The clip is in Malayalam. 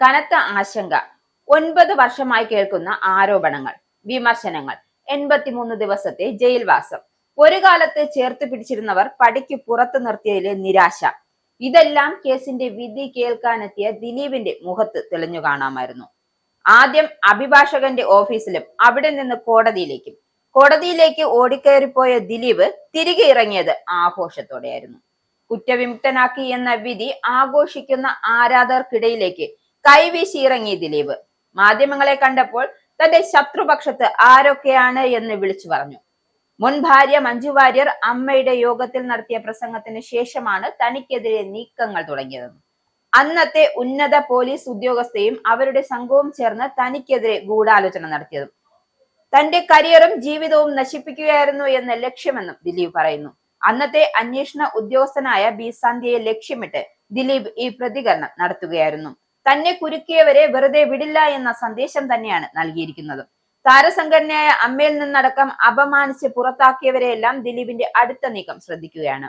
കനത്ത ആശങ്ക. 9 വർഷമായി കേൾക്കുന്ന ആരോപണങ്ങൾ, വിമർശനങ്ങൾ, 83 ദിവസത്തെ ജയിൽവാസം, ഒരു കാലത്ത് ചേർത്ത് പിടിച്ചിരുന്നവർ പടിക്ക് പുറത്തു നിർത്തിയതിലെ നിരാശ. ഇതെല്ലാം കേസിന്റെ വിധി കേൾക്കാനെത്തിയ ദിലീപിന്റെ മുഖത്ത് തെളിഞ്ഞു കാണാമായിരുന്നു. ആദ്യം അഭിഭാഷകന്റെ ഓഫീസിലും അവിടെ നിന്ന് കോടതിയിലേക്ക് ഓടിക്കയറിപ്പോയ ദിലീപ് തിരികെ ഇറങ്ങിയത് ആഘോഷത്തോടെയായിരുന്നു. കുറ്റവിമുക്തനാക്കി എന്ന വിധി ആഘോഷിക്കുന്ന ആരാധകർക്കിടയിലേക്ക് കൈവീശി ഇറങ്ങി ദിലീപ്. മാധ്യമങ്ങളെ കണ്ടപ്പോൾ തന്റെ ശത്രുപക്ഷത്ത് ആരൊക്കെയാണ് എന്ന് വിളിച്ചു പറഞ്ഞു. മുൻ ഭാര്യ മഞ്ജു വാര്യർ അമ്മയുടെ യോഗത്തിൽ നടത്തിയ പ്രസംഗത്തിന് ശേഷമാണ് തനിക്കെതിരെ നീക്കങ്ങൾ തുടങ്ങിയത്. അന്നത്തെ ഉന്നത പോലീസ് ഉദ്യോഗസ്ഥയും അവരുടെ സംഘവും ചേർന്ന് തനിക്കെതിരെ ഗൂഢാലോചന നടത്തിയതും തന്റെ കരിയറും ജീവിതവും നശിപ്പിക്കുകയായിരുന്നു എന്ന ലക്ഷ്യമെന്നും ദിലീപ് പറയുന്നു. അന്നത്തെ അന്വേഷണ ഉദ്യോഗസ്ഥനായ ബി സന്ധ്യയെ ലക്ഷ്യമിട്ട് ദിലീപ് ഈ പ്രതികരണം നടത്തുകയായിരുന്നു. തന്നെ കുരുക്കിയവരെ വെറുതെ വിടില്ല എന്ന സന്ദേശം തന്നെയാണ് നൽകിയിരിക്കുന്നത്. താരസംഘടനയായ അമ്മയിൽ നിന്നടക്കം അപമാനിച്ച് പുറത്താക്കിയവരെയെല്ലാം ദിലീപിന്റെ അടുത്ത നീക്കം ശ്രദ്ധിക്കുകയാണ്.